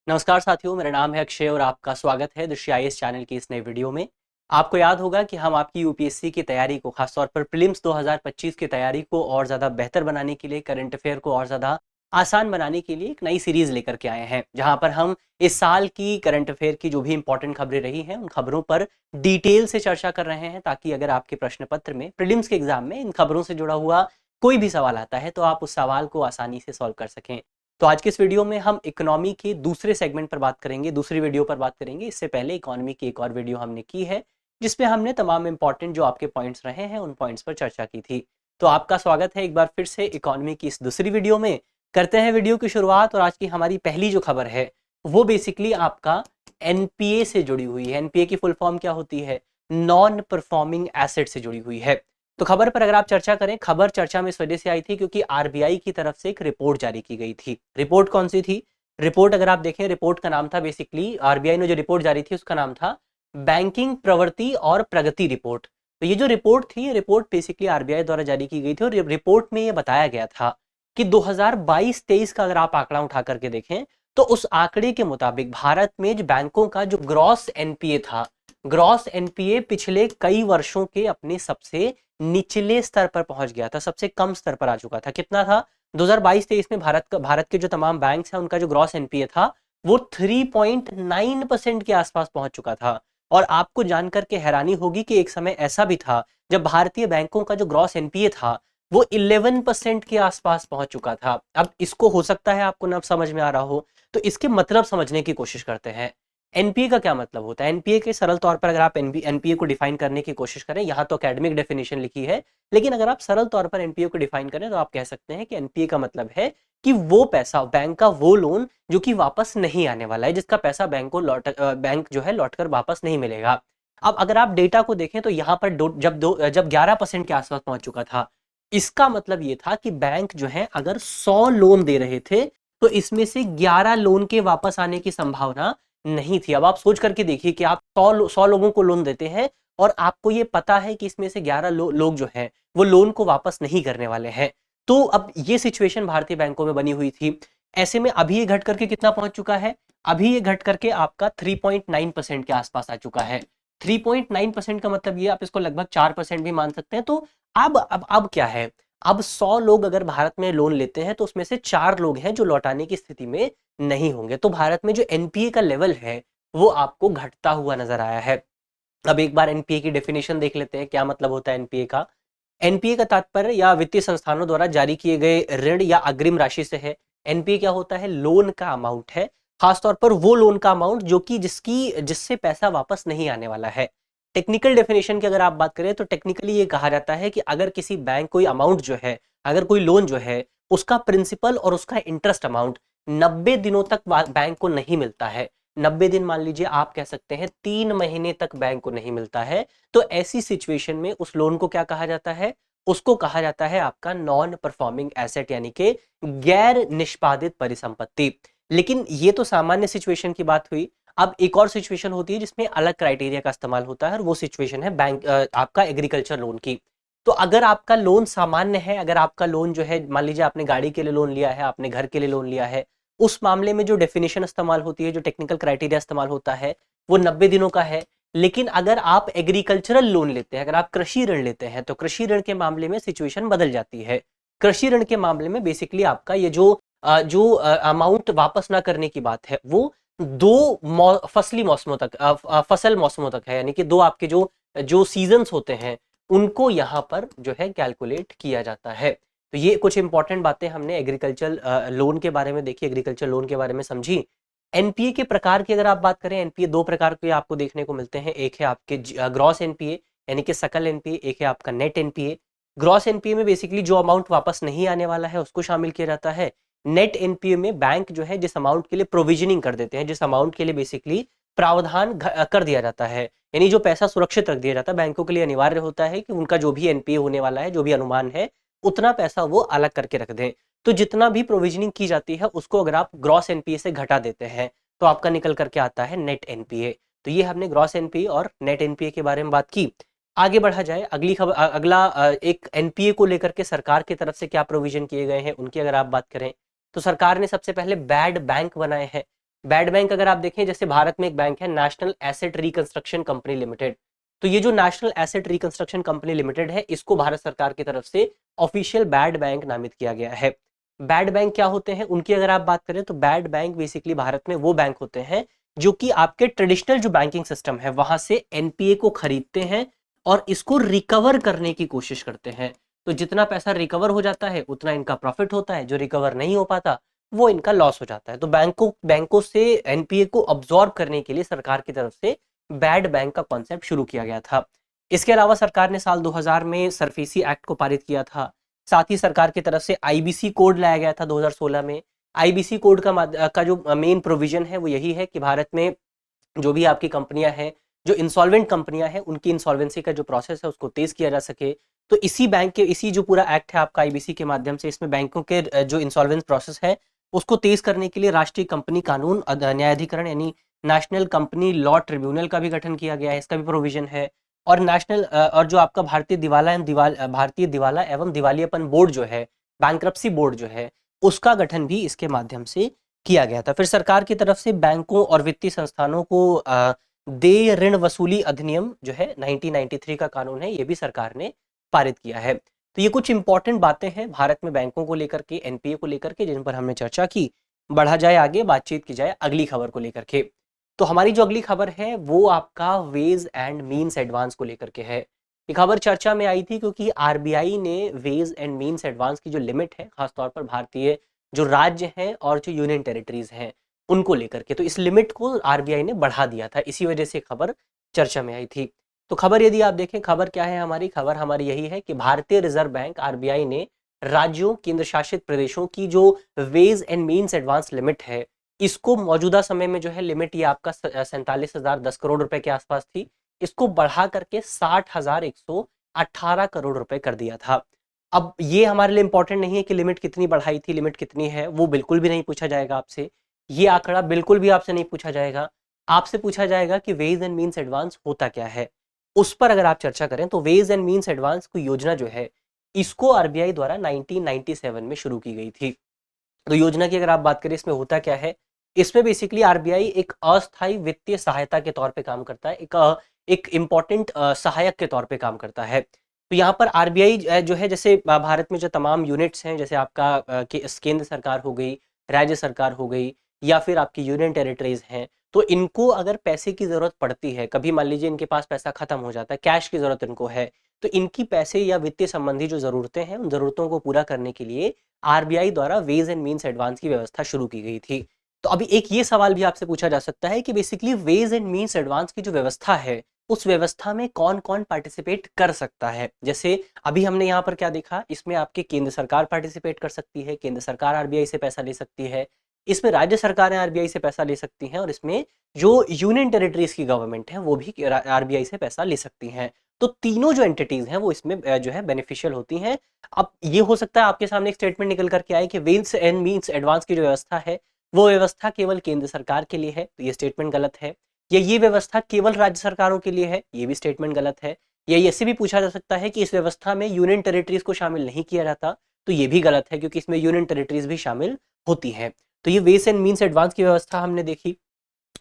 नमस्कार साथियों, मेरा नाम है अक्षय और आपका स्वागत है दृश्य आईएएस चैनल की इस नए वीडियो में। आपको याद होगा कि हम आपकी यूपीएससी की तैयारी को, खासतौर पर प्रीलिम्स 2025 की तैयारी को और ज़्यादा बेहतर बनाने के लिए, करंट अफेयर को और ज़्यादा आसान बनाने के लिए एक नई सीरीज़ लेकर के आए हैं, जहां पर हम इस साल की करंट अफेयर की जो भी इंपॉर्टेंट खबरें रही हैं, उन खबरों पर डिटेल से चर्चा कर रहे हैं, ताकि अगर आपके प्रश्न पत्र में, प्रीलिम्स के एग्जाम में इन खबरों से जुड़ा हुआ कोई भी सवाल आता है, तो आप उस सवाल को आसानी से सॉल्व कर सकें। तो आज के इस वीडियो में हम इकोनॉमी के दूसरे सेगमेंट पर बात करेंगे, दूसरी वीडियो पर बात करेंगे। इससे पहले इकोनॉमी की एक और वीडियो हमने की है, जिसपे हमने तमाम इंपॉर्टेंट जो आपके पॉइंट्स रहे हैं, उन पॉइंट्स पर चर्चा की थी। तो आपका स्वागत है एक बार फिर से इकोनॉमी की इस दूसरी वीडियो में। करते हैं वीडियो की शुरुआत। और आज की हमारी पहली जो खबर है, वो बेसिकली आपका एनपीए से जुड़ी हुई है। एनपीए की फुल फॉर्म क्या होती है? नॉन परफॉर्मिंग एसेट से जुड़ी हुई है। तो खबर पर अगर आप चर्चा करें, खबर चर्चा में इस वजह से आई थी क्योंकि आरबीआई की तरफ से एक रिपोर्ट जारी की गई थी। रिपोर्ट कौन सी थी? रिपोर्ट अगर आप देखें, रिपोर्ट का नाम था, बेसिकली आरबीआई ने जो रिपोर्ट जारी थी उसका नाम था बैंकिंग प्रवृत्ति और प्रगति रिपोर्ट। तो ये जो रिपोर्ट थी, ये रिपोर्ट बेसिकली आरबीआई द्वारा जारी की गई थी, और रिपोर्ट में ये बताया गया था कि 2022-23 का अगर आप आंकड़ा उठा करके देखें, तो उस आंकड़े के मुताबिक भारत में जो बैंकों का जो ग्रॉस एनपीए था, ग्रॉस एनपीए पिछले कई वर्षों के अपने सबसे निचले स्तर पर पहुंच गया था, सबसे कम स्तर पर आ चुका था। कितना था? 2022-23 में भारत के जो तमाम बैंक्स हैं, उनका जो ग्रॉस एनपीए था, वो 3.9% के आसपास पहुंच चुका था। और आपको जानकर के हैरानी होगी कि एक समय ऐसा भी था जब भारतीय बैंकों का जो ग्रॉस एनपीए था, वो 11% के आसपास पहुंच चुका था। अब इसको हो सकता है आपको न समझ में आ रहा हो, तो इसके मतलब समझने की कोशिश करते हैं। एनपीए का क्या मतलब होता है? एनपीए के सरल तौर पर अगर आप एनपीए को डिफाइन करने की कोशिश करें, यहाँ तो एकेडमिक डेफिनेशन लिखी है, लेकिन अगर आप सरल तौर पर एनपीए को डिफाइन करें, तो आप कह सकते हैं कि एनपीए का मतलब है कि वो पैसा, बैंक का वो लोन जो कि वापस नहीं आने वाला है, जिसका पैसा बैंक जो है लौटकर वापस नहीं मिलेगा। अब अगर आप डेटा को देखें, तो यहाँ पर जब 11% के आसपास पहुंच चुका था, इसका मतलब ये था कि बैंक जो है अगर 100 लोन दे रहे थे, तो इसमें से 11 लोन के वापस आने की संभावना नहीं थी। अब आप सोच करके देखिए कि आप 100 लोगों को लोन देते हैं, और आपको ये पता है कि इसमें से 11 लोग जो हैं वो लोन को वापस नहीं करने वाले हैं। तो अब ये सिचुएशन भारतीय बैंकों में बनी हुई थी। ऐसे में अभी ये घट करके कितना पहुंच चुका है? अभी ये घट करके आपका 3.9% के आसपास आ चुका है। 3.9% का मतलब ये, आप इसको लगभग 4% भी मान सकते हैं। तो अब क्या है? अब 100 लोग अगर भारत में लोन लेते हैं, तो उसमें से 4 लोग हैं जो लौटाने की स्थिति में नहीं होंगे। तो भारत में जो एनपीए का लेवल है, वो आपको घटता हुआ नजर आया है। अब एक बार एनपीए की डेफिनेशन देख लेते हैं, क्या मतलब होता है एनपीए का। एनपीए का तात्पर्य या वित्तीय संस्थानों द्वारा जारी किए गए ऋण या अग्रिम राशि से है। एनपीए क्या होता है? लोन का अमाउंट है, खासतौर पर वो लोन का अमाउंट जो कि जिससे पैसा वापस नहीं आने वाला है। टेक्निकल डेफिनेशन की अगर आप बात करें, तो टेक्निकली ये कहा जाता है कि अगर किसी बैंक कोई अमाउंट जो है, अगर कोई लोन जो है, उसका प्रिंसिपल और उसका इंटरेस्ट अमाउंट 90 दिनों तक बैंक को नहीं मिलता है, 90 दिन मान लीजिए, आप कह सकते हैं 3 महीने तक बैंक को नहीं मिलता है, तो ऐसी सिचुएशन में उस लोन को क्या कहा जाता है? उसको कहा जाता है आपका नॉन परफॉर्मिंग एसेट, यानी कि गैर निष्पादित परिसंपत्ति। लेकिन ये तो सामान्य सिचुएशन की बात हुई। अब एक और सिचुएशन होती है जिसमें अलग क्राइटेरिया का इस्तेमाल होता है, और वो सिचुएशन है आपका एग्रीकल्चर लोन की। तो अगर आपका लोन सामान्य है, अगर आपका लोन जो है, मान लीजिए आपने गाड़ी के लिए लोन लिया है, आपने घर के लिए लोन लिया है, उस मामले में जो डेफिनेशन इस्तेमाल होती है, जो टेक्निकल क्राइटेरिया इस्तेमाल होता है, वो 90 दिनों का है। लेकिन अगर आप एग्रीकल्चरल लोन लेते हैं, अगर आप कृषि ऋण लेते हैं, तो कृषि ऋण के मामले में सिचुएशन बदल जाती है। कृषि ऋण के मामले में बेसिकली आपका ये जो अमाउंट वापस ना करने की बात है, वो फसली मौसमों तक, फसल मौसमों तक है, यानी कि दो आपके जो जो सीजन्स होते हैं, उनको यहाँ पर जो है कैलकुलेट किया जाता है। तो ये कुछ इंपॉर्टेंट बातें हमने एग्रीकल्चर लोन के बारे में देखी, एग्रीकल्चर लोन के बारे में समझी। एनपीए के प्रकार की अगर आप बात करें, एनपीए 2 प्रकार के आपको देखने को मिलते हैं। एक है आपके ग्रॉस एनपीए, यानी कि सकल एनपीए, एक है आपका नेट एनपीए। ग्रॉस एनपीए में बेसिकली जो अमाउंट वापस नहीं आने वाला है, उसको शामिल किया जाता है। नेट एनपीए में बैंक जो है जिस अमाउंट के लिए प्रोविजनिंग कर देते हैं, जिस अमाउंट के लिए बेसिकली प्रावधान कर दिया जाता है, यानी जो पैसा सुरक्षित रख दिया जाता है, बैंकों के लिए अनिवार्य होता है कि उनका जो भी एनपीए होने वाला है, जो भी अनुमान है, उतना पैसा वो अलग करके रख दें। तो जितना भी प्रोविजनिंग की जाती है, उसको अगर आप ग्रॉस एनपीए से घटा देते हैं, तो आपका निकल करके आता है नेट एनपीए। तो ये हमने ग्रॉस एनपीए और नेट एनपीए के बारे में बात की। आगे बढ़ा जाए, अगली खबर, अगला एक एनपीए को लेकर के सरकार की तरफ से क्या प्रोविजन किए गए हैं, उनकी अगर आप बात करें, तो सरकार ने सबसे पहले बैड बैंक बनाए हैं। बैड बैंक अगर आप देखें, जैसे भारत में एक बैंक है national asset reconstruction company limited, तो ये जो national asset reconstruction company limited है, इसको भारत सरकार की तरफ से ऑफिशियल बैड बैंक नामित किया गया है। बैड बैंक क्या होते हैं उनकी अगर आप बात करें, तो बैड बैंक बेसिकली भारत में वो बैंक होते हैं जो कि आपके ट्रेडिशनल जो बैंकिंग सिस्टम है वहां से एनपीए को खरीदते हैं और इसको रिकवर करने की कोशिश करते हैं। तो जितना पैसा रिकवर हो जाता है उतना इनका प्रॉफिट होता है, जो रिकवर नहीं हो पाता वो इनका लॉस हो जाता है। तो बैंकों से एनपीए को अब्सॉर्ब करने के लिए सरकार की तरफ से बैड बैंक का कॉन्सेप्ट शुरू किया गया था। इसके अलावा सरकार ने साल 2000 में सरफेसी एक्ट को पारित किया था। साथ ही सरकार की तरफ से आईबीसी कोड लाया गया था 2016 में। आईबीसी कोड का जो मेन प्रोविजन है वो यही है कि भारत में जो भी आपकी कंपनियां हैं, जो इंसॉल्वेंट कंपनियां हैं, उनकी इंसॉल्वेंसी का जो प्रोसेस है उसको तेज किया जा सके। तो इसी जो पूरा एक्ट है आपका आईबीसी के माध्यम से, इसमें बैंकों के जो इंसॉल्वेंस प्रोसेस है उसको तेज करने के लिए राष्ट्रीय कंपनी कानून न्यायाधिकरण यानी नेशनल कंपनी लॉ ट्रिब्यूनल का भी गठन किया गया है, इसका भी प्रोविजन है। और और जो आपका भारतीय दिवाला एवं दिवालियापन बोर्ड जो है, बैंक्रप्सी बोर्ड जो है, उसका गठन भी इसके माध्यम से किया गया था। फिर सरकार की तरफ से बैंकों और वित्तीय संस्थानों को देय ऋण वसूली अधिनियम जो है 1993 का कानून है, ये भी सरकार ने पारित किया है। तो ये कुछ इंपॉर्टेंट बातें हैं भारत में बैंकों को लेकर के, एनपीए को लेकर के, जिन पर हमने चर्चा की। बढ़ा जाए आगे, बातचीत की जाए अगली खबर को लेकर के। तो हमारी जो अगली खबर है वो आपका वेज एंड मीन्स एडवांस को लेकर के है। ये खबर चर्चा में आई थी क्योंकि आरबीआई ने वेज एंड मीन्स एडवांस की जो लिमिट है, खासतौर पर भारतीय जो राज्य हैं और जो यूनियन टेरिटरीज हैं उनको लेकर के, तो इस लिमिट को आरबीआई ने बढ़ा दिया था, इसी वजह से खबर चर्चा में आई थी। तो खबर यदि आप देखें, खबर क्या है हमारी, खबर हमारी यही है कि भारतीय रिजर्व बैंक आरबीआई ने राज्यों केंद्र शासित प्रदेशों की जो ways and means advance limit है, इसको मौजूदा समय में जो है लिमिट ये आपका 47,010 करोड़ रुपए के आसपास थी, इसको बढ़ा करके 60,118 करोड़ रुपए कर दिया था। अब ये हमारे लिए इंपॉर्टेंट नहीं है कि लिमिट कितनी बढ़ाई थी, लिमिट कितनी है, वो बिल्कुल भी नहीं पूछा जाएगा आपसे। ये आंकड़ा बिल्कुल भी आपसे नहीं पूछा जाएगा। आपसे पूछा जाएगा कि वेज एंड मीन्स एडवांस होता क्या है। उस पर अगर आप चर्चा करें तो वेज एंड मीन्स एडवांस की योजना जो है, इसको आरबीआई द्वारा 1997 में शुरू की गई थी। तो योजना की अगर आप बात करें, इसमें होता क्या है, इसमें बेसिकली आरबीआई एक अस्थायी वित्तीय सहायता के तौर पे काम करता है, एक इम्पॉर्टेंट सहायक के तौर पे काम करता है। तो यहाँ पर आरबीआई जो है, जैसे भारत में जो तमाम यूनिट्स हैं, जैसे आपका केंद्र सरकार हो गई, राज्य सरकार हो गई, या फिर आपकी यूनियन टेरिटरीज हैं, तो इनको अगर पैसे की जरूरत पड़ती है, कभी मान लीजिए इनके पास पैसा खत्म हो जाता है, कैश की जरूरत इनको है, तो इनकी पैसे या वित्तीय संबंधी जो जरूरतें हैं उन जरूरतों को पूरा करने के लिए आरबीआई द्वारा वेज एंड मीन्स एडवांस की व्यवस्था शुरू की गई थी। तो अभी एक ये सवाल भी आपसे पूछा जा सकता है कि basically ways and means advance की जो व्यवस्था है, उस व्यवस्था में कौन कौन पार्टिसिपेट कर सकता है। जैसे अभी हमने यहाँ पर क्या देखा, इसमें आपके केंद्र सरकार पार्टिसिपेट कर सकती है, केंद्र सरकार आरबीआई से पैसा ले सकती है, इसमें राज्य सरकारें आरबीआई से पैसा ले सकती हैं, और इसमें जो यूनियन टेरिटरीज की गवर्नमेंट है वो भी आरबीआई से पैसा ले सकती हैं। तो तीनों जो एंटिटीज हैं वो इसमें जो है बेनिफिशियल होती हैं। अब ये हो सकता है आपके सामने एक स्टेटमेंट निकल करके आए कि वेज एंड मीन्स एडवांस की जो व्यवस्था है वो व्यवस्था केवल केंद्र सरकार के लिए है, तो ये स्टेटमेंट गलत है। या ये व्यवस्था केवल राज्य सरकारों के लिए है, ये भी स्टेटमेंट गलत है। या ऐसे भी पूछा जा सकता है कि इस व्यवस्था में यूनियन टेरिटरीज को शामिल नहीं किया जाता, तो ये भी गलत है क्योंकि इसमें यूनियन टेरिटरीज भी शामिल होती हैं। तो ये वेज एंड मीन्स एडवांस की व्यवस्था हमने देखी।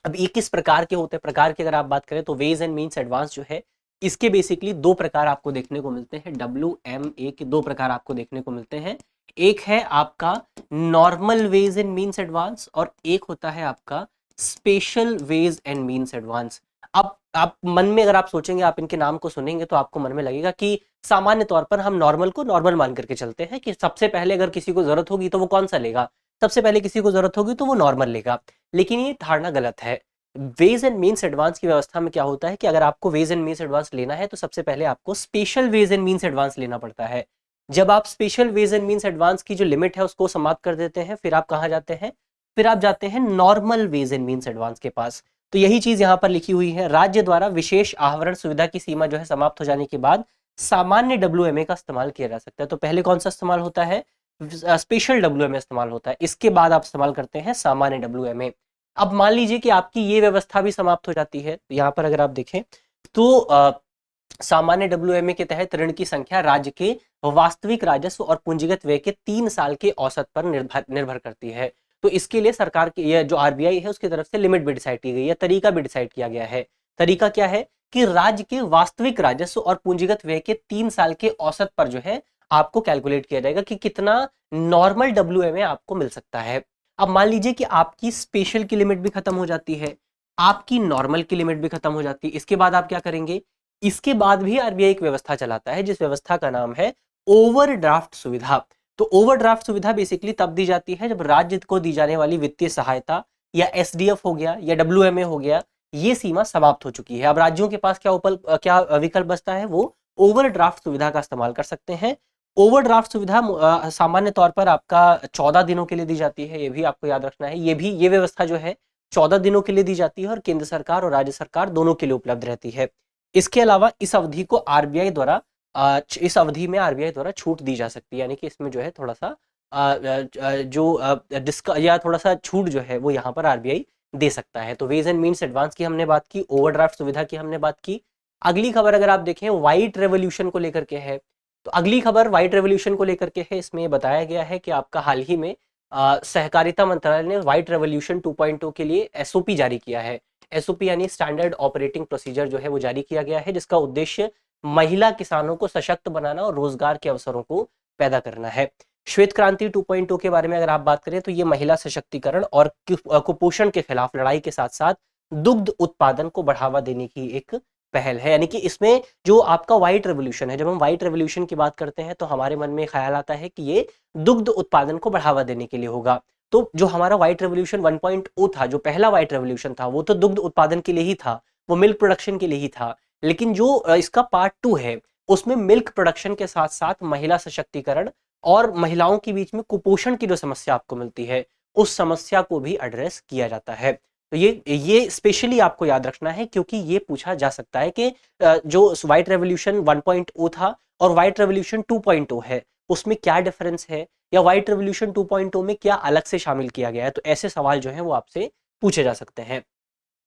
अब ये किस प्रकार के होते हैं, प्रकार की अगर आप बात करें तो वेज एंड मीन्स एडवांस जो है, इसके बेसिकली दो प्रकार आपको देखने को मिलते हैं। WMA के दो प्रकार आपको देखने को मिलते हैं। एक है आपका normal ways and means advance और एक होता है आपका special ways and means advance. अब आप मन में अगर आप सोचेंगे, आप इनके नाम को सुनेंगे तो आपको मन में लगेगा कि सामान्य तौर पर हम नॉर्मल को नॉर्मल मान करके चलते हैं कि सबसे पहले अगर किसी को जरूरत होगी तो वो कौन सा लेगा, सबसे पहले किसी को जरूरत होगी तो वो नॉर्मल लेगा। लेकिन ये धारणा गलत है। वेज एंड मीन्स एडवांस की व्यवस्था में क्या होता है कि अगर आपको वेज एंड मीन्स एडवांस लेना है तो सबसे पहले आपको special ways and means advance लेना पड़ता है। जब आप special ways and means advance की जो लिमिट है उसको समाप्त कर देते हैं, फिर आप कहाँ जाते हैं, फिर आप जाते हैं normal ways and means advance के पास। तो यही चीज यहाँ पर लिखी हुई है, राज्य द्वारा विशेष आहरण सुविधा की सीमा जो है समाप्त हो जाने के बाद सामान्य WMA का इस्तेमाल किया जा सकता है। तो पहले कौन सा इस्तेमाल होता है, स्पेशल WMA इस्तेमाल होता है, इसके बाद आप इस्तेमाल करते हैं सामान्य WMA। अब मान लीजिए कि आपकी ये व्यवस्था भी समाप्त हो जाती है, तो यहाँ पर अगर आप देखें तो सामान्य WMA के तहत ऋण की संख्या राज्य के वास्तविक राजस्व और पूंजीगत व्यय के 3 साल के औसत पर निर्भर करती है। तो इसके लिए सरकार की यह जो आरबीआई है उसकी तरफ से लिमिट भी डिसाइड की गई है, तरीका भी डिसाइड किया गया है। तरीका क्या है कि राज्य के वास्तविक राजस्व और पूंजीगत व्यय के 3 साल के औसत पर जो है आपको कैलकुलेट किया जाएगा कि कितना नॉर्मल डब्ल्यूएमए आपको मिल सकता है। अब मान लीजिए कि आपकी स्पेशल की लिमिट भी खत्म हो जाती है, आपकी नॉर्मल की लिमिट भी खत्म हो जाती है, इसके बाद आप क्या करेंगे? इसके बाद भी आरबीआई एक व्यवस्था चलाता है जिस व्यवस्था का नाम है ओवरड्राफ्ट सुविधा। तो ओवरड्राफ्ट सुविधा बेसिकली तब दी जाती है जब राज्य को दी जाने वाली वित्तीय सहायता या एसडीएफ हो गया या डब्ल्यूएमए हो गया, ये सीमा समाप्त हो चुकी है। अब राज्यों के पास क्या विकल्प बचता है? वो ओवरड्राफ्ट सुविधा का इस्तेमाल कर सकते हैं। ओवरड्राफ्ट सुविधा सामान्य तौर पर आपका 14 दिनों के लिए दी जाती है, ये भी आपको याद रखना है। ये व्यवस्था जो है 14 दिनों के लिए दी जाती है और केंद्र सरकार और राज्य सरकार दोनों के लिए उपलब्ध रहती है। इसके अलावा इस अवधि को आरबीआई द्वारा इस अवधि में आरबीआई द्वारा छूट दी जा सकती है, यानी कि इसमें जो है थोड़ा सा या थोड़ा सा छूट जो है वो यहाँ पर आरबीआई दे सकता है। तो वेज एंड मीन्स एडवांस की हमने बात की, ओवरड्राफ्ट सुविधा की हमने बात की। अगली खबर अगर आप देखें व्हाइट रेवोल्यूशन को लेकर के है, तो अगली खबर व्हाइट रेवोल्यूशन को लेकर के है। इसमें बताया गया है कि आपका हाल ही में सहकारिता मंत्रालय ने व्हाइट रेवोल्यूशन 2.0 के लिए एसओपी जारी किया है। एसओपी यानी स्टैंडर्ड ऑपरेटिंग प्रोसीजर जो है वो जारी किया गया है, जिसका उद्देश्य महिला किसानों को सशक्त बनाना और रोजगार के अवसरों को पैदा करना है। श्वेत क्रांति 2.0 के बारे में अगर आप बात करें तो ये महिला सशक्तिकरण और कुपोषण के खिलाफ लड़ाई के साथ साथ दुग्ध उत्पादन को बढ़ावा देने की एक पहल है। यानी कि इसमें जो आपका व्हाइट रेवोल्यूशन है, जब हम व्हाइट रेवोल्यूशन की बात करते हैं तो हमारे मन में ख्याल आता है कि ये दुग्ध उत्पादन को बढ़ावा देने के लिए होगा। तो जो हमारा व्हाइट रेवोल्यूशन 1.0 था, जो पहला व्हाइट रेवोल्यूशन था, वो तो दुग्ध उत्पादन के लिए ही था, वो मिल्क प्रोडक्शन के लिए ही था। लेकिन जो इसका पार्ट 2 है उसमें मिल्क प्रोडक्शन के साथ साथ महिला सशक्तिकरण और महिलाओं के बीच में कुपोषण की जो समस्या आपको मिलती है उस समस्या को भी एड्रेस किया जाता है। तो ये स्पेशली आपको याद रखना है क्योंकि ये पूछा जा सकता है कि जो व्हाइट रेवोल्यूशन 1.0 था और व्हाइट रेवोल्यूशन 2.0 है उसमें क्या डिफरेंस है, या व्हाइट रेवोल्यूशन 2.0 में क्या अलग से शामिल किया गया है। तो ऐसे सवाल जो है वो आपसे पूछे जा सकते हैं।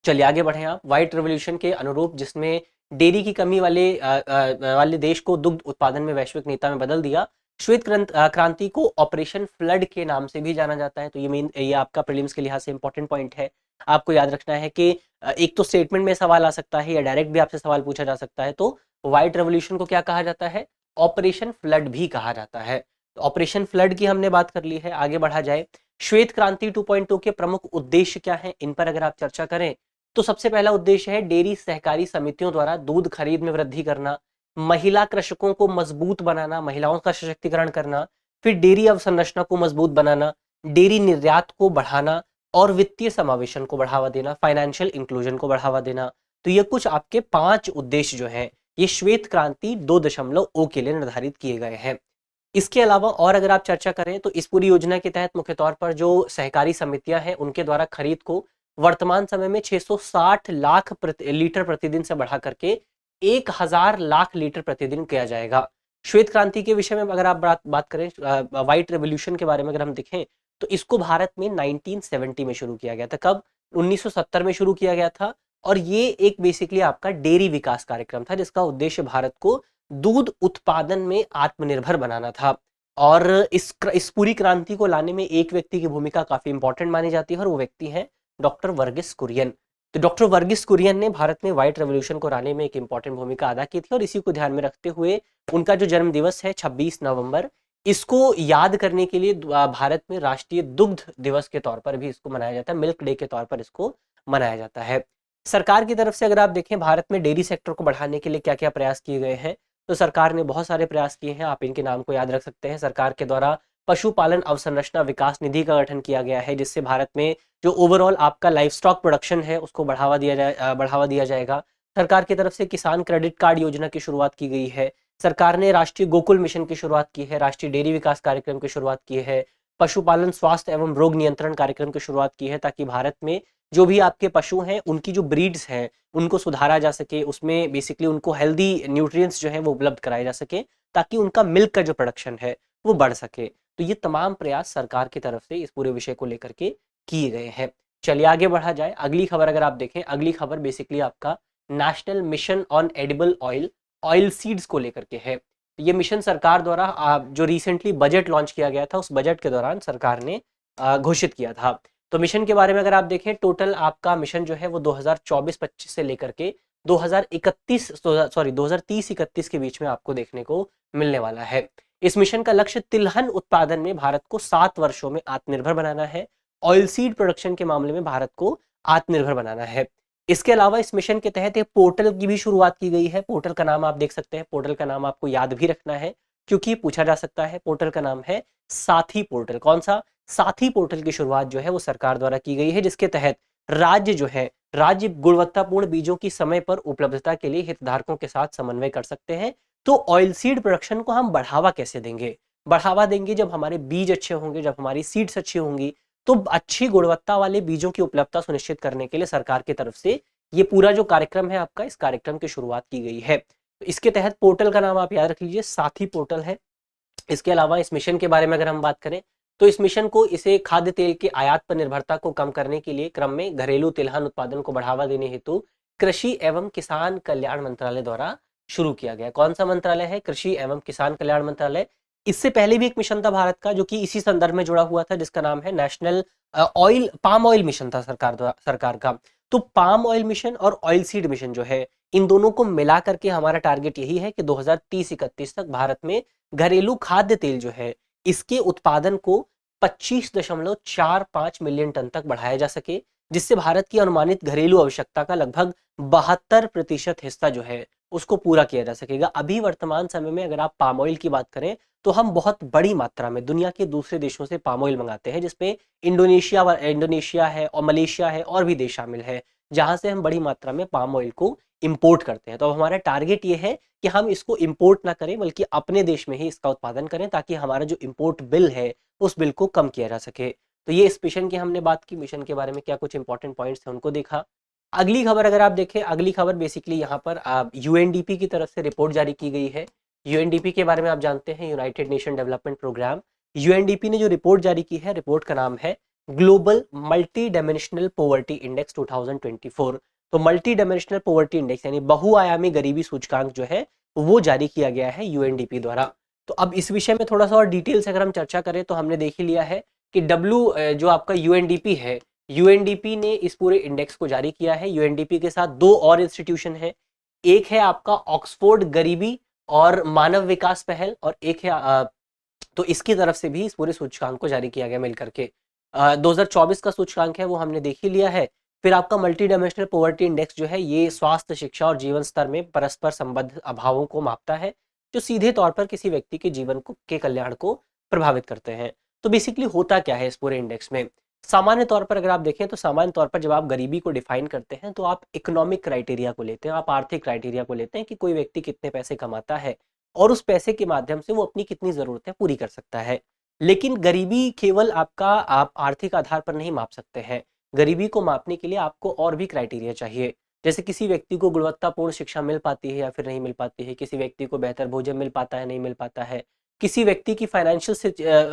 चलिए आगे बढ़े आप। व्हाइट रेवोल्यूशन के अनुरूप जिसमें डेयरी की कमी वाले देश को दुग्ध उत्पादन में वैश्विक नेता में बदल दिया, श्वेत क्रांति को ऑपरेशन फ्लड के नाम से भी जाना जाता है। तो ये आपका प्रीलिम्स के लिहाज से इंपॉर्टेंट पॉइंट है, आपको याद रखना है कि एक तो स्टेटमेंट में सवाल आ सकता है या डायरेक्ट भी आपसे सवाल पूछा जा सकता है। तो व्हाइट रेवोल्यूशन को क्या कहा जाता है? ऑपरेशन फ्लड भी कहा जाता है। तो ऑपरेशन फ्लड की हमने बात कर ली है, आगे बढ़ा जाए। श्वेत क्रांति 2.0 के प्रमुख उद्देश्य क्या है, इन पर अगर आप चर्चा करें तो सबसे पहला उद्देश्य है डेयरी सहकारी समितियों द्वारा दूध खरीद में वृद्धि करना, महिला कृषकों को मजबूत बनाना, महिलाओं का सशक्तिकरण करना, फिर डेयरी अवसंरचना को मजबूत बनाना, डेयरी निर्यात को बढ़ाना और वित्तीय समावेशन को बढ़ावा देना, फाइनेंशियल इंक्लूजन को बढ़ावा देना। तो ये कुछ आपके 5 उद्देश्य जो हैं ये श्वेत क्रांति 2.0 के लिए निर्धारित किए गए हैं। इसके अलावा और अगर आप चर्चा करें तो इस पूरी योजना के तहत मुख्य तौर पर जो सहकारी समितियां हैं उनके द्वारा खरीद को वर्तमान समय में 660 लाख लीटर प्रतिदिन से बढ़ा करके 1000 लाख लीटर प्रतिदिन किया जाएगा। श्वेत क्रांति के विषय में अगर आप बात करें, व्हाइट रेवोल्यूशन के बारे में अगर हम देखें तो इसको भारत में 1970 में शुरू किया गया था। कब? 1970 में शुरू किया गया था। और ये एक बेसिकली आपका डेयरी विकास कार्यक्रम था जिसका उद्देश्य भारत को दूध उत्पादन में आत्मनिर्भर बनाना था। और इस पूरी क्रांति को लाने में एक व्यक्ति की भूमिका काफी इंपॉर्टेंट मानी जाती है और वो व्यक्ति है डॉक्टर वर्गीस कुरियन। तो डॉक्टर वर्गीस कुरियन ने भारत में व्हाइट रेवोल्यूशन को लाने में एक इंपॉर्टेंट भूमिका अदा की थी और इसी को ध्यान में रखते हुए उनका जो जन्म दिवस है 26 नवंबर, इसको याद करने के लिए भारत में राष्ट्रीय दुग्ध दिवस के तौर पर भी इसको मनाया जाता है, मिल्क डे के तौर पर इसको मनाया जाता है। सरकार की तरफ से अगर आप देखें भारत में डेयरी सेक्टर को बढ़ाने के लिए क्या क्या प्रयास किए गए हैं, तो सरकार ने बहुत सारे प्रयास किए हैं, आप इनके नाम को याद रख सकते हैं। सरकार के द्वारा पशुपालन अवसंरचना विकास निधि का गठन किया गया है जिससे भारत में जो ओवरऑल आपका लाइफ स्टॉक प्रोडक्शन है उसको बढ़ावा दिया जाएगा। सरकार की तरफ से किसान क्रेडिट कार्ड योजना की शुरुआत की गई है। सरकार ने राष्ट्रीय गोकुल मिशन की शुरुआत की है, राष्ट्रीय डेयरी विकास कार्यक्रम की शुरुआत की है, पशुपालन स्वास्थ्य एवं रोग नियंत्रण कार्यक्रम की शुरुआत की है ताकि भारत में जो भी आपके पशु हैं उनकी जो ब्रीड्स हैं उनको सुधारा जा सके, उसमें बेसिकली उनको हेल्दी न्यूट्रिएंट्स जो है वो उपलब्ध कराए जा सके ताकि उनका मिल्क का जो प्रोडक्शन है वो बढ़ सके। तो ये तमाम प्रयास सरकार की तरफ से इस पूरे विषय को लेकर के किए गए हैं। चलिए आगे बढ़ा जाए। अगली खबर अगर आप देखें, अगली खबर बेसिकली आपका national mission on edible oil seeds को लेकर के है। ये मिशन सरकार द्वारा जो रिसेंटली बजट लॉन्च किया गया था उस बजट के दौरान सरकार ने घोषित किया था। तो मिशन के बारे में अगर आप देखें, टोटल आपका मिशन जो है वो 2024-25 से लेकर के 2030-31 के बीच में आपको देखने को मिलने वाला है। इस मिशन का लक्ष्य तिलहन उत्पादन में भारत को 7 वर्षों में आत्मनिर्भर बनाना है। ऑयल सीड प्रोडक्शन के मामले में भारत को आत्मनिर्भर बनाना है। इसके अलावा इस मिशन के तहत एक पोर्टल की भी शुरुआत की गई है। पोर्टल का नाम आप देख सकते हैं, पोर्टल का नाम आपको याद भी रखना है क्योंकि पूछा जा सकता है। पोर्टल का नाम है साथी पोर्टल। कौन सा? साथी पोर्टल की शुरुआत जो है वो सरकार द्वारा की गई है, जिसके तहत राज्य गुणवत्तापूर्ण बीजों की समय पर उपलब्धता के लिए हितधारकों के साथ समन्वय कर सकते हैं। तो ऑयल सीड प्रोडक्शन को हम बढ़ावा कैसे देंगे? बढ़ावा देंगे जब हमारे बीज अच्छे होंगे, जब हमारी सीड्स अच्छी होंगी, तो अच्छी गुणवत्ता वाले बीजों की उपलब्धता सुनिश्चित करने के लिए सरकार की तरफ से ये पूरा जो कार्यक्रम है आपका, इस कार्यक्रम की शुरुआत की गई है। तो इसके तहत पोर्टल का नाम आप याद रख लीजिए, साथी पोर्टल है। इसके अलावा इस मिशन के बारे में अगर हम बात करें तो इस मिशन को इसे खाद्य तेल के आयात पर निर्भरता को कम करने के लिए क्रम में घरेलू तिलहन उत्पादन को बढ़ावा देने हेतु कृषि एवं किसान कल्याण मंत्रालय द्वारा शुरू किया गया। कौन सा मंत्रालय है? कृषि एवं किसान कल्याण मंत्रालय। इससे पहले भी एक मिशन था भारत का जो कि इसी संदर्भ में जुड़ा हुआ था, जिसका नाम है नेशनल पाम ऑयल मिशन था सरकार का। तो पाम ऑयल मिशन और ऑयल सीड मिशन जो है, इन दोनों को मिला करके हमारा टारगेट यही है कि 2030-31 तक भारत में घरेलू खाद्य तेल जो है इसके उत्पादन को 25.45 मिलियन टन तक बढ़ाया जा सके, जिससे भारत की अनुमानित घरेलू आवश्यकता का लगभग 72% हिस्सा जो है उसको पूरा किया जा सकेगा। अभी वर्तमान समय में अगर आप पाम ऑयल की बात करें तो हम बहुत बड़ी मात्रा में दुनिया के दूसरे देशों से पाम ऑयल मंगाते हैं, जिसमें इंडोनेशिया है और मलेशिया है और भी देश शामिल है, जहां से हम बड़ी मात्रा में पाम ऑयल को इंपोर्ट करते हैं। तो हमारा टारगेट ये है कि हम इसको इंपोर्ट ना करें बल्कि अपने देश में ही इसका उत्पादन करें, ताकि हमारा जो इंपोर्ट बिल है उस बिल को कम किया जा सके। तो ये इस मिशन की हमने बात की। मिशन के बारे में क्या कुछ इंपॉर्टेंट पॉइंट्स हैं उनको देखा। अगली खबर अगर आप देखें, अगली खबर बेसिकली यहाँ पर यूएनडीपी की तरफ से रिपोर्ट जारी की गई है। यूएनडीपी के बारे में आप जानते हैं, United Nation Development Programme. UNDP ने जो रिपोर्ट जारी की है, रिपोर्ट का नाम है global multi dimensional poverty index 2024। तो मल्टी डायमेंशनल पॉवर्टी इंडेक्स यानी बहुआयामी गरीबी सूचकांक जो है वो जारी किया गया है यूएनडीपी द्वारा। तो अब इस विषय में थोड़ा सा और डिटेल से अगर हम चर्चा करें तो हमने देख ही लिया है कि जो आपका यूएनडीपी है, यूएनडीपी ने इस पूरे इंडेक्स को जारी किया है। यूएनडीपी के साथ दो और इंस्टीट्यूशन है, एक है आपका ऑक्सफोर्ड गरीबी और मानव विकास पहल, और एक है तो इसकी तरफ से भी इस पूरे सूचकांक को जारी किया गया मिलकर के। 2024 का सूचकांक है वो हमने देख ही लिया है। फिर आपका मल्टी डायमेंशनल पॉवर्टी इंडेक्स जो है ये स्वास्थ्य, शिक्षा और जीवन स्तर में परस्पर संबद्ध अभावों को मापता है, जो सीधे तौर पर किसी व्यक्ति के जीवन को के कल्याण को प्रभावित करते हैं। तो बेसिकली होता क्या है इस पूरे इंडेक्स में? सामान्य तौर पर अगर आप देखें तो सामान्य तौर पर जब आप गरीबी को डिफाइन करते हैं तो आप इकोनॉमिक क्राइटेरिया को लेते हैं, आप आर्थिक क्राइटेरिया को लेते हैं कि कोई व्यक्ति कितने पैसे कमाता है और उस पैसे के माध्यम से वो अपनी कितनी ज़रूरतें पूरी कर सकता है। लेकिन गरीबी केवल आप आर्थिक आधार पर नहीं माप सकते हैं। गरीबी को मापने के लिए आपको और भी क्राइटेरिया चाहिए। जैसे किसी व्यक्ति को गुणवत्तापूर्ण शिक्षा मिल पाती है या फिर नहीं मिल पाती है, किसी व्यक्ति को बेहतर भोजन मिल पाता है, नहीं मिल पाता है, किसी व्यक्ति की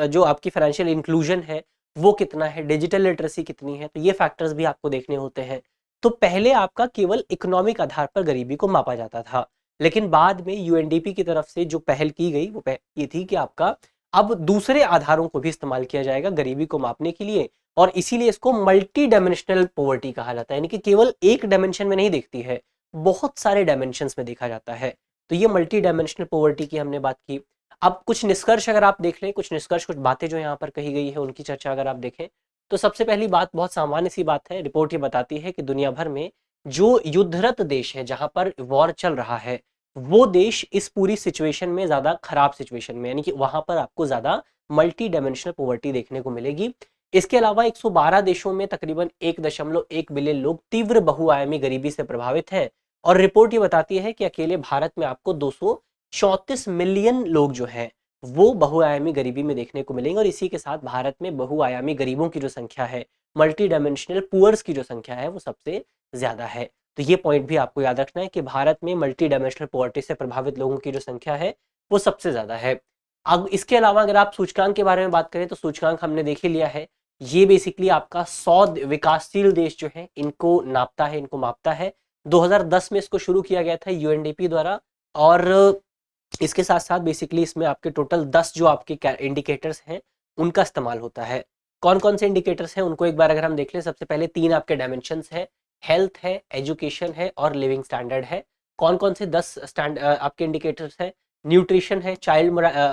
जो आपकी फाइनेंशियल इंक्लूजन है वो कितना है, डिजिटल लिटरेसी कितनी है, तो ये फैक्टर्स भी आपको देखने होते हैं। तो पहले आपका केवल इकोनॉमिक आधार पर गरीबी को मापा जाता था, लेकिन बाद में यूएनडीपी की तरफ से जो पहल की गई वो ये थी कि आपका अब दूसरे आधारों को भी इस्तेमाल किया जाएगा गरीबी को मापने के लिए, और इसीलिए इसको मल्टी डायमेंशनल पॉवर्टी कहा जाता है, यानी कि केवल एक डायमेंशन में नहीं दिखती है, बहुत सारे डायमेंशंस में देखा जाता है। तो ये मल्टी डायमेंशनल पॉवर्टी की हमने बात की। अब कुछ निष्कर्ष अगर आप देख लें, कुछ निष्कर्ष, कुछ बातें जो यहाँ पर कही गई है उनकी चर्चा अगर आप देखें तो सबसे पहली बात बहुत सामान्य सी बात है। रिपोर्ट ये बताती है कि दुनिया भर में जो युद्धरत देश है, जहां पर वॉर चल रहा है, वो देश इस पूरी सिचुएशन में ज्यादा खराब सिचुएशन में, यानी कि वहां पर आपको ज्यादा मल्टी डायमेंशनल पॉवर्टी देखने को मिलेगी। इसके अलावा 112 देशों में तकरीबन 1.1 बिलियन लोग तीव्र बहुआयामी गरीबी से प्रभावित हैं, और रिपोर्ट ये बताती है कि अकेले भारत में आपको 234 मिलियन लोग जो हैं वो बहुआयामी गरीबी में देखने को मिलेंगे, और इसी के साथ भारत में बहुआयामी गरीबों की जो संख्या है, मल्टी डायमेंशनल पुअर्स की जो संख्या है वो सबसे ज्यादा है। तो ये पॉइंट भी आपको याद रखना है कि भारत में मल्टी डायमेंशनल पॉवर्टी से प्रभावित लोगों की जो संख्या है वो सबसे ज्यादा है। अब इसके अलावा अगर आप सूचकांक के बारे में बात करें तो सूचकांक हमने देख ही लिया है। ये बेसिकली आपका 100 विकासशील देश जो है इनको नापता है, इनको मापता है। 2010 में इसको शुरू किया गया था यूएनडीपी द्वारा, और इसके साथ साथ बेसिकली इसमें आपके टोटल 10 जो आपके इंडिकेटर्स हैं उनका इस्तेमाल होता है। कौन कौन से इंडिकेटर्स हैं उनको एक बार अगर हम देख लें, सबसे पहले 3 आपके डायमेंशंस है, हेल्थ है, एजुकेशन है और लिविंग स्टैंडर्ड है। कौन कौन से 10 आपके इंडिकेटर्स हैं? न्यूट्रिशन है, चाइल्ड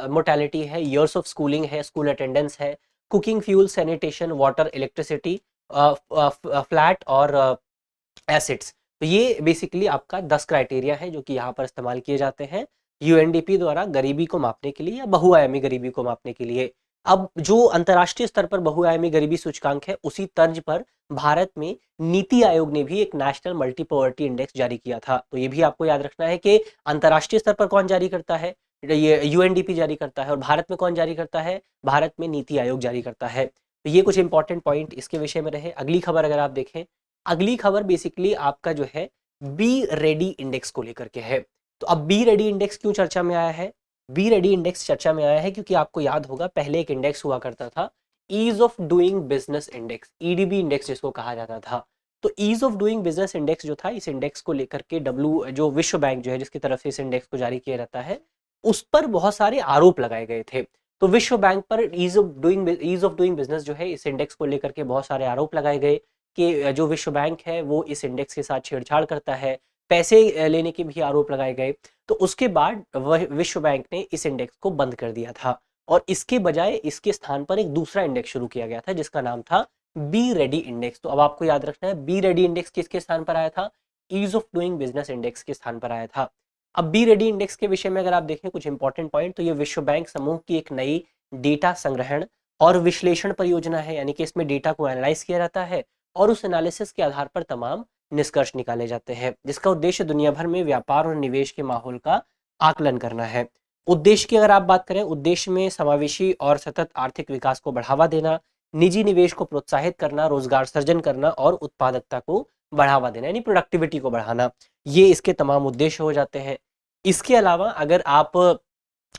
मोर्टेलिटी है, ईयर्स ऑफ स्कूलिंग है, स्कूल अटेंडेंस है, cooking fuel, sanitation, water, electricity, flat और एसिड्स। तो ये बेसिकली आपका 10 क्राइटेरिया है जो कि यहाँ पर इस्तेमाल किए जाते हैं यूएनडीपी द्वारा गरीबी को मापने के लिए या बहुआयामी गरीबी को मापने के लिए। अब जो अंतर्राष्ट्रीय स्तर पर बहुआयामी गरीबी सूचकांक है, उसी तर्ज पर भारत में नीति आयोग ने भी एक नेशनल मल्टी पॉवर्टी इंडेक्स जारी किया था। तो ये भी आपको याद रखना है कि अंतर्राष्ट्रीय स्तर पर कौन जारी करता है, ये यूएनडीपी जारी करता है, और भारत में कौन जारी करता है, भारत में नीति आयोग जारी करता है। तो ये कुछ इंपॉर्टेंट पॉइंट इसके विषय में रहे। अगली खबर अगर आप देखें, अगली खबर बेसिकली आपका जो है बी रेडी इंडेक्स को लेकर के है। तो अब बी रेडी इंडेक्स क्यों चर्चा में आया है? बी रेडी इंडेक्स चर्चा में आया है क्योंकि आपको याद होगा पहले एक इंडेक्स हुआ करता था, ease of doing business index, EDB index जिसको कहा जाता था। तो ease of doing business index जो था, इस इंडेक्स को लेकर के जो विश्व बैंक जो है जिसकी तरफ से इस इंडेक्स को जारी किया जाता है, उस पर बहुत सारे आरोप लगाए गए थे। तो विश्व बैंक पर ईज ऑफ डूइंग बिजनेस जो है, इस इंडेक्स को लेकर के बहुत सारे आरोप लगाए गए कि जो विश्व बैंक है वो इस इंडेक्स के साथ छेड़छाड़ करता है, पैसे लेने के भी आरोप लगाए गए। तो उसके बाद विश्व बैंक ने इस इंडेक्स को बंद कर दिया था और इसके बजाय इसके स्थान पर एक दूसरा इंडेक्स शुरू किया गया था जिसका नाम था बी रेडी इंडेक्स। तो अब आपको याद रखना है बी रेडी इंडेक्स किसके स्थान पर आया था? Ease of doing business index के स्थान पर आया था। अब बी रेडी इंडेक्स के विषय में अगर आप देखें कुछ इंपॉर्टेंट पॉइंट, तो ये विश्व बैंक समूह की एक नई डेटा संग्रहण और विश्लेषण परियोजना है, यानी कि इसमें डेटा को एनालाइज किया जाता है और उस एनालिसिस के आधार पर तमाम निष्कर्ष निकाले जाते हैं, जिसका उद्देश्य दुनिया भर में व्यापार और निवेश के माहौल का आकलन करना है। उद्देश्य की अगर आप बात करें, उद्देश्य में समावेशी और सतत आर्थिक विकास को बढ़ावा देना, निजी निवेश को प्रोत्साहित करना, रोजगार सृजन करना और उत्पादकता को बढ़ावा देना, यानी प्रोडक्टिविटी को बढ़ाना, ये इसके तमाम उद्देश्य हो जाते हैं। इसके अलावा अगर आप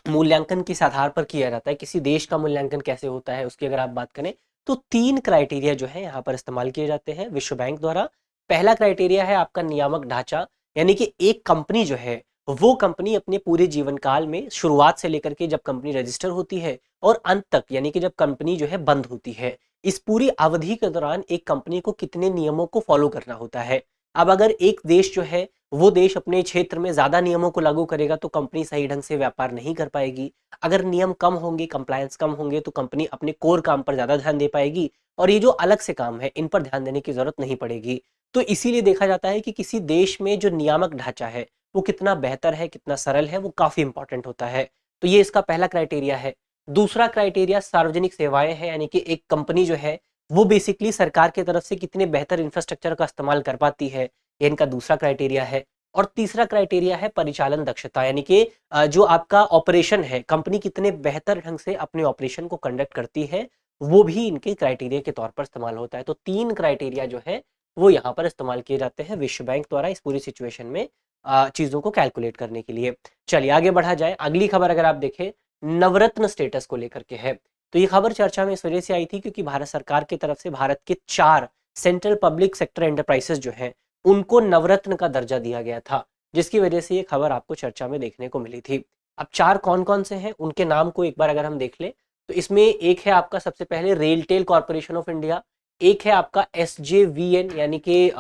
मूल्यांकन किस आधार पर किया जाता है, किसी देश का मूल्यांकन कैसे होता है, उसकी अगर आप बात करें तो 3 क्राइटेरिया जो है यहाँ पर इस्तेमाल किए जाते हैं विश्व बैंक द्वारा। पहला क्राइटेरिया है आपका नियामक ढांचा, यानी कि एक कंपनी जो है वो कंपनी अपने पूरे जीवन काल में शुरुआत से लेकर के जब कंपनी रजिस्टर होती है और अंत तक, यानी कि जब कंपनी जो है बंद होती है, इस पूरी अवधि के दौरान एक कंपनी को कितने नियमों को फॉलो करना होता है। अब अगर एक देश जो है वो देश अपने क्षेत्र में ज्यादा नियमों को लागू करेगा तो कंपनी सही ढंग से व्यापार नहीं कर पाएगी। अगर नियम कम होंगे, कंप्लायंस कम होंगे, तो कंपनी अपने कोर काम पर ज्यादा ध्यान दे पाएगी और ये जो अलग से काम है इन पर ध्यान देने की जरूरत नहीं पड़ेगी। तो इसीलिए देखा जाता है कि किसी देश में जो नियामक ढांचा है वो कितना बेहतर है, कितना सरल है, वो काफी इंपॉर्टेंट होता है। तो ये इसका पहला क्राइटेरिया है। दूसरा क्राइटेरिया सार्वजनिक सेवाएं हैं, यानी कि एक कंपनी जो है वो बेसिकली सरकार की तरफ से कितने बेहतर इंफ्रास्ट्रक्चर का इस्तेमाल कर पाती है, ये इनका दूसरा क्राइटेरिया है। और तीसरा क्राइटेरिया है परिचालन दक्षता, यानी कि जो आपका ऑपरेशन है, कंपनी कितने बेहतर ढंग से अपने ऑपरेशन को कंडक्ट करती है, वो भी इनके क्राइटेरिया के तौर पर इस्तेमाल होता है। तो 3 क्राइटेरिया जो है वो यहाँ पर इस्तेमाल किए जाते हैं विश्व बैंक द्वारा इस पूरी सिचुएशन में चीजों को कैलकुलेट करने के लिए। चलिए आगे बढ़ा जाए। अगली खबर अगर आप देखें, नवरत्न स्टेटस को लेकर के है। तो ये खबर चर्चा में इस वजह से आई थी क्योंकि भारत सरकार की तरफ से भारत के 4 सेंट्रल पब्लिक सेक्टर एंटरप्राइजेस जो हैं उनको नवरत्न का दर्जा दिया गया था, जिसकी वजह से ये खबर आपको चर्चा में देखने को मिली थी। अब 4 कौन कौन से हैं उनके नाम को एक बार अगर हम देख लें, तो इसमें एक है आपका सबसे पहले रेलटेल कॉर्पोरेशन ऑफ इंडिया, एक है आपका SJVN यानी कि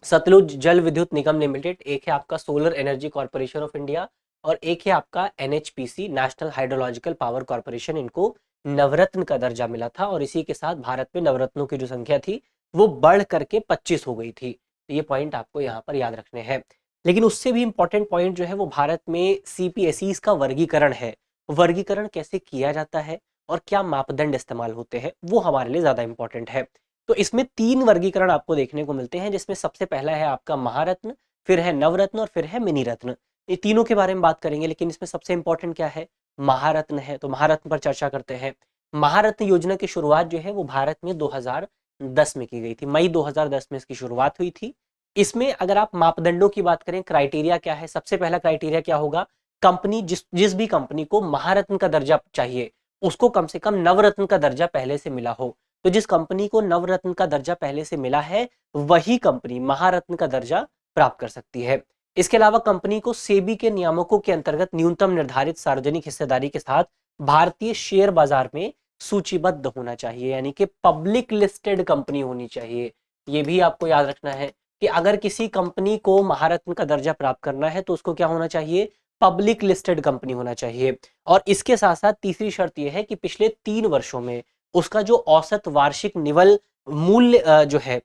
सतलुज जल विद्युत निगम लिमिटेड, एक है आपका solar energy corporation of India और एक है आपका NHPC national hydrological power corporation. इनको नवरत्न का दर्जा मिला था और इसी के साथ भारत में नवरत्नों की जो संख्या थी वो बढ़ करके 25 हो गई थी। तो ये पॉइंट आपको यहाँ पर याद रखने हैं। लेकिन उससे भी इंपॉर्टेंट पॉइंट जो है वो भारत में CPSEs का वर्गीकरण है। वर्गीकरण कैसे किया जाता है और क्या मापदंड इस्तेमाल होते हैं वो हमारे लिए ज्यादा इंपॉर्टेंट है। तो इसमें 3 वर्गीकरण आपको देखने को मिलते हैं, जिसमें सबसे पहला है आपका महारत्न, फिर है नवरत्न और फिर है मिनी रत्न। ये तीनों के बारे में बात करेंगे, लेकिन इसमें सबसे इंपॉर्टेंट क्या है? महारत्न है। तो महारत्न पर चर्चा करते हैं। महारत्न योजना की शुरुआत जो है वो भारत में 2010 में की गई थी। मई 2010 में इसकी शुरुआत हुई थी। इसमें अगर आप मापदंडों की बात करें, क्राइटेरिया क्या है? सबसे पहला क्राइटेरिया क्या होगा? कंपनी जिस भी कंपनी को महारत्न का दर्जा चाहिए उसको कम से कम नवरत्न का दर्जा पहले से मिला हो। तो जिस कंपनी को नवरत्न का दर्जा पहले से मिला है वही कंपनी महारत्न का दर्जा प्राप्त कर सकती है। इसके अलावा कंपनी को सेबी के नियामकों के अंतर्गत न्यूनतम निर्धारित सार्वजनिक हिस्सेदारी के साथ भारतीय शेयर बाजार में सूचीबद्ध होना चाहिए, यानी कि पब्लिक लिस्टेड कंपनी होनी चाहिए। ये भी आपको याद रखना है कि अगर किसी कंपनी को महारत्न का दर्जा प्राप्त करना है तो उसको क्या होना चाहिए, पब्लिक लिस्टेड कंपनी होना चाहिए। और इसके साथ साथ तीसरी शर्त यह है कि पिछले 3 वर्षों में उसका जो औसत वार्षिक निवल मूल्य जो है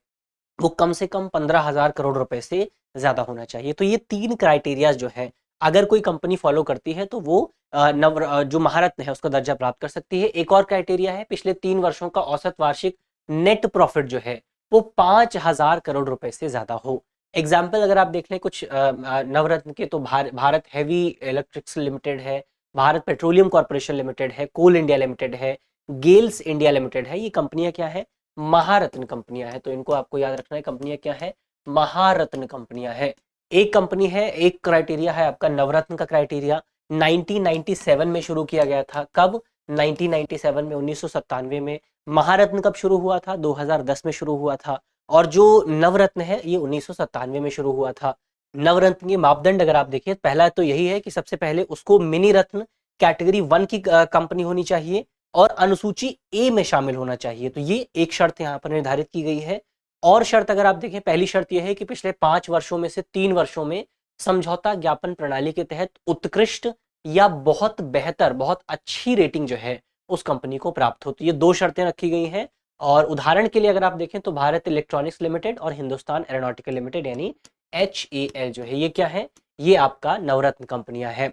वो कम से कम 15,000 करोड़ रुपए से ज्यादा होना चाहिए। तो ये 3 क्राइटेरियाज जो है अगर कोई कंपनी फॉलो करती है तो वो जो महारत्न है उसका दर्जा प्राप्त कर सकती है। एक और क्राइटेरिया है, पिछले 3 वर्षों का औसत वार्षिक नेट प्रॉफिट जो है वो 5,000 करोड़ रुपए से ज्यादा हो। एग्जाम्पल अगर आप देख लें कुछ नवरत्न के, तो भारत हैवी इलेक्ट्रिक्स लिमिटेड है, भारत पेट्रोलियम कॉर्पोरेशन लिमिटेड है, कोल इंडिया लिमिटेड है, गेल्स इंडिया लिमिटेड है। ये कंपनियां क्या है, महारत्न कंपनियां हैं। तो इनको आपको याद रखना है, कंपनियां क्या है, महारत्न कंपनियां हैं। एक कंपनी है, एक क्राइटेरिया है आपका नवरत्न का क्राइटेरिया, 1997 में शुरू किया गया था। कब, 1997 में, 1997 में। महारत्न कब शुरू हुआ था, 2010 में शुरू हुआ था। और जो नवरत्न है ये 1997 में शुरू हुआ था। नवरत्न के मापदंड अगर आप देखिए, पहला तो यही है कि सबसे पहले उसको मिनी रत्न कैटेगरी 1 की कंपनी होनी चाहिए और अनुसूची ए में शामिल होना चाहिए। तो ये एक शर्त यहाँ पर निर्धारित की गई है। और शर्त अगर आप देखें, पहली शर्त यह है कि पिछले 5 वर्षों में से 3 वर्षों में समझौता ज्ञापन प्रणाली के तहत उत्कृष्ट या बहुत बेहतर, बहुत अच्छी रेटिंग जो है उस कंपनी को प्राप्त हो। तो ये 2 शर्तें रखी गई हैं। और उदाहरण के लिए अगर आप देखें तो भारत इलेक्ट्रॉनिक्स लिमिटेड और हिंदुस्तान एरोनॉटिकल लिमिटेड यानी HAL जो है, ये क्या है, ये आपका नवरत्न कंपनियां हैं।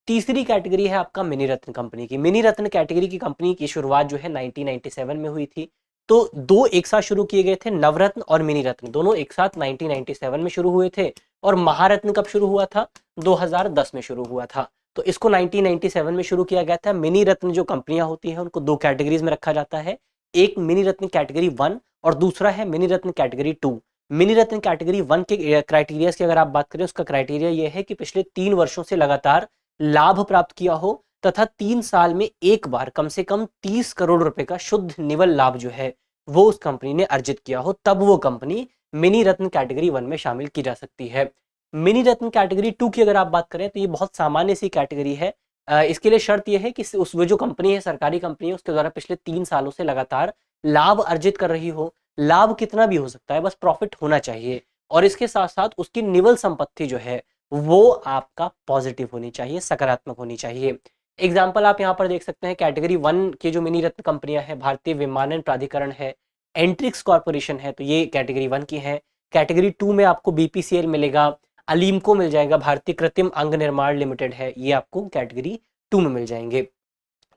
तीसरी कैटेगरी है आपका मिनी रत्न कंपनी की। मिनी रत्न कैटेगरी की कंपनी की शुरुआत जो है 1997 में हुई थी। तो 2 एक साथ शुरू किए गए थे, नवरत्न और मिनी रत्न, दोनों एक साथ 1997 में शुरू हुए थे। और महारत्न कब शुरू हुआ था, 2010 में शुरू हुआ था। तो इसको 1997 में शुरू किया गया था। मिनी रत्न जो कंपनियां होती हैं उनको 2 कैटेगरीज में रखा जाता है, एक मिनी रत्न कैटेगरी 1 और दूसरा है मिनी रत्न कैटेगरी 2। मिनी रत्न कैटेगरी 1 के क्राइटेरिया की अगर आप बात करें, उसका क्राइटेरिया यह है कि पिछले 3 वर्षों से लगातार लाभ प्राप्त किया हो तथा 3 साल में एक बार कम से कम 30 करोड़ रुपए का शुद्ध निवल लाभ जो है वो उस कंपनी ने अर्जित किया हो, तब वो कंपनी मिनी रत्न कैटेगरी 1 में शामिल की जा सकती है। मिनी रत्न कैटेगरी 2 की अगर आप बात करें तो ये बहुत सामान्य सी कैटेगरी है। इसके लिए शर्त यह है कि उस वो जो कंपनी है, सरकारी कंपनी है, उसके द्वारा पिछले 3 सालों से लगातार लाभ अर्जित कर रही हो। लाभ कितना भी हो सकता है, बस प्रॉफिट होना चाहिए। और इसके साथ साथ उसकी निवल संपत्ति जो है वो आपका पॉजिटिव होनी चाहिए, सकारात्मक होनी चाहिए। एग्जाम्पल आप यहाँ पर देख सकते हैं, कैटेगरी 1 की जो मिनी रत्न कंपनियां हैं, भारतीय विमानन प्राधिकरण है, एंट्रिक्स कॉर्पोरेशन है, तो ये कैटेगरी 1 की है। कैटेगरी 2 में आपको BPCL मिलेगा, अलीमको मिल जाएगा, भारतीय कृत्रिम अंग निर्माण लिमिटेड है, ये आपको कैटेगरी 2 में मिल जाएंगे।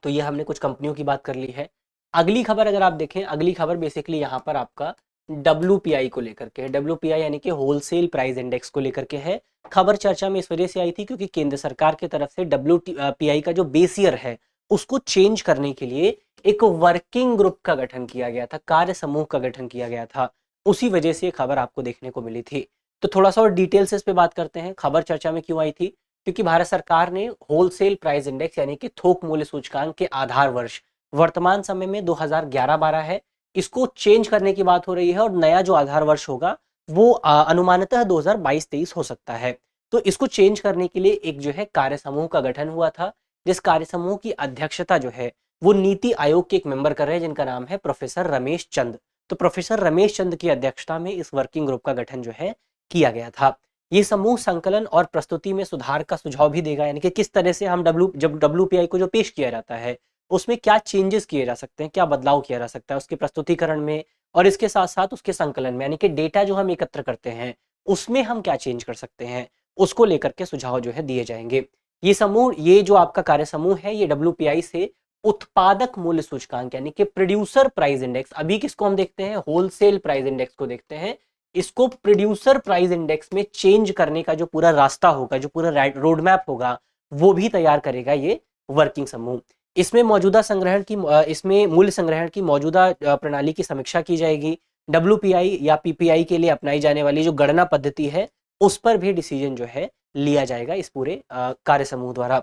तो ये हमने कुछ कंपनियों की बात कर ली है। अगली खबर अगर आप देखें, अगली खबर बेसिकली यहाँ पर आपका WPI को लेकर के है। WPI यानी कि होलसेल प्राइस इंडेक्स को लेकर के है। खबर चर्चा में इस वजह से आई थी क्योंकि केंद्र सरकार की तरफ से WPI का जो बेस ईयर है उसको चेंज करने के लिए एक वर्किंग ग्रुप का गठन किया गया था, कार्य समूह का गठन किया गया था। उसी वजह से ये खबर आपको देखने को मिली थी। तो थोड़ा सा और डिटेल से इस पे बात करते हैं, खबर चर्चा में क्यों आई थी। क्योंकि भारत सरकार ने होलसेल प्राइस इंडेक्स यानी कि थोक मूल्य सूचकांक के आधार वर्ष वर्तमान समय में 2011-12 है, इसको चेंज करने की बात हो रही है। और नया जो आधार वर्ष होगा वो अनुमानतः 2022-23 हो सकता है। तो इसको चेंज करने के लिए एक जो है कार्य समूह का गठन हुआ था, जिस कार्य समूह की अध्यक्षता जो है वो नीति आयोग के एक मेंबर कर रहे हैं जिनका नाम है प्रोफेसर रमेश चंद। तो प्रोफेसर रमेश चंद की अध्यक्षता में इस वर्किंग ग्रुप का गठन जो है किया गया था। ये समूह संकलन और प्रस्तुति में सुधार का सुझाव भी देगा, यानी कि किस तरह से हम जब WPI को जो पेश किया जाता है उसमें क्या चेंजेस किए जा सकते हैं, क्या बदलाव किया जा सकता है उसके प्रस्तुतिकरण में, और इसके साथ साथ उसके संकलन में, यानी कि डेटा जो हम एकत्र करते हैं उसमें हम क्या चेंज कर सकते हैं, उसको लेकर के सुझाव जो है दिए जाएंगे। ये समूह, ये जो आपका कार्य समूह है, ये WPI से उत्पादक मूल्य सूचकांक यानी कि प्रोड्यूसर प्राइस इंडेक्स, अभी किसको हम देखते हैं, होलसेल प्राइस इंडेक्स को देखते हैं, इसको प्रोड्यूसर प्राइस इंडेक्स में चेंज करने का जो पूरा रास्ता होगा, जो पूरा रोड मैप होगा, वो भी तैयार करेगा ये वर्किंग समूह। इसमें मौजूदा संग्रहण की इसमें मूल्य संग्रहण की मौजूदा प्रणाली की समीक्षा की जाएगी। WPI या PPI के लिए अपनाई जाने वाली जो गणना पद्धति है उस पर भी डिसीजन जो है लिया जाएगा इस पूरे कार्य समूह द्वारा।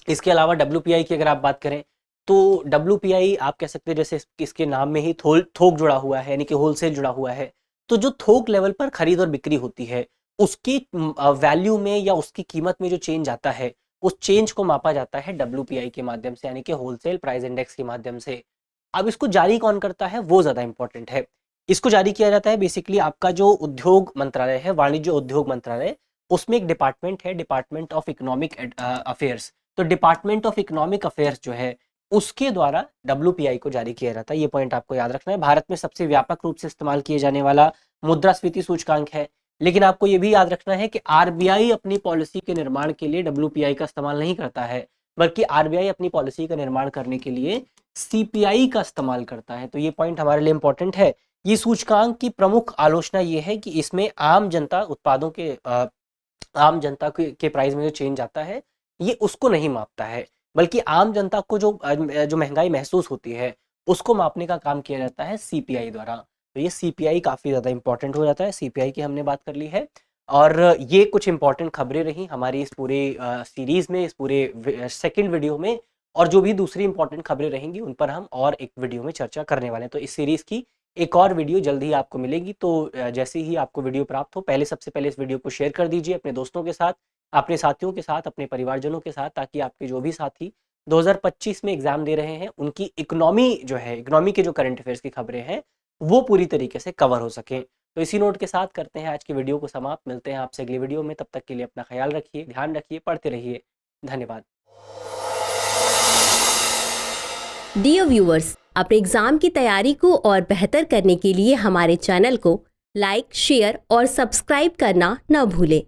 इसके अलावा WPI की अगर आप बात करें तो WPI आप कह सकते हैं जैसे इसके नाम में ही थोक जुड़ा हुआ है, यानी कि होलसेल जुड़ा हुआ है। तो जो थोक लेवल पर खरीद और बिक्री होती है उसकी वैल्यू में या उसकी कीमत में जो चेंज आता है उस चेंज को मापा जाता है WPI के माध्यम से, यानी कि होलसेल प्राइस इंडेक्स के माध्यम से। अब इसको जारी कौन करता है वो ज़्यादा इंपॉर्टेंट है। इसको जारी किया जाता है बेसिकली आपका जो उद्योग मंत्रालय है, वाणिज्य उद्योग मंत्रालय, उसमें एक डिपार्टमेंट है, डिपार्टमेंट ऑफ इकोनॉमिक अफेयर्स। तो डिपार्टमेंट ऑफ इकोनॉमिक अफेयर्स जो है उसके द्वारा WPI को जारी किया जाता है। ये पॉइंट आपको याद रखना है। भारत में सबसे व्यापक रूप से इस्तेमाल किए जाने वाला मुद्रास्फीति सूचकांक है। लेकिन आपको ये भी याद रखना है कि RBI अपनी पॉलिसी के निर्माण के लिए WPI का इस्तेमाल नहीं करता है, बल्कि RBI अपनी पॉलिसी का निर्माण करने के लिए CPI का इस्तेमाल करता है। तो ये पॉइंट हमारे लिए इंपॉर्टेंट है। ये सूचकांक की प्रमुख आलोचना ये है कि इसमें आम जनता उत्पादों के आम जनता के प्राइस में जो चेंज आता है ये उसको नहीं मापता है, बल्कि आम जनता को जो महंगाई महसूस होती है उसको मापने का काम किया जाता है CPI द्वारा। तो ये CPI काफ़ी ज़्यादा इंपॉर्टेंट हो जाता है। CPI की हमने बात कर ली है और ये कुछ इंपॉर्टेंट खबरें रही हमारी इस पूरे सीरीज़ में, इस पूरे सेकंड वीडियो में। और जो भी दूसरी इंपॉर्टेंट खबरें रहेंगी उन पर हम और एक वीडियो में चर्चा करने वाले हैं। तो इस सीरीज़ की एक और वीडियो जल्द ही आपको मिलेगी। तो जैसे ही आपको वीडियो प्राप्त हो सबसे पहले इस वीडियो को शेयर कर दीजिए अपने दोस्तों के साथ, अपने साथियों के साथ, अपने परिवारजनों के साथ, ताकि आपके जो भी साथी 2025 में एग्जाम दे रहे हैं उनकी इकोनॉमी के जो करंट अफेयर्स की खबरें हैं वो पूरी तरीके से कवर हो सकें। तो इसी नोट के साथ करते हैं आज की वीडियो को समाप्त। मिलते हैं आपसे अगली वीडियो में। तब तक के लिए अपना ख्याल रखिए, ध्यान रखिए, पढ़ते रहिए। धन्यवाद। डियर व्यूअर्स, अपने एग्जाम की तैयारी को और बेहतर करने के लिए हमारे चैनल को लाइक, शेयर और सब्सक्राइब करना न भूलें।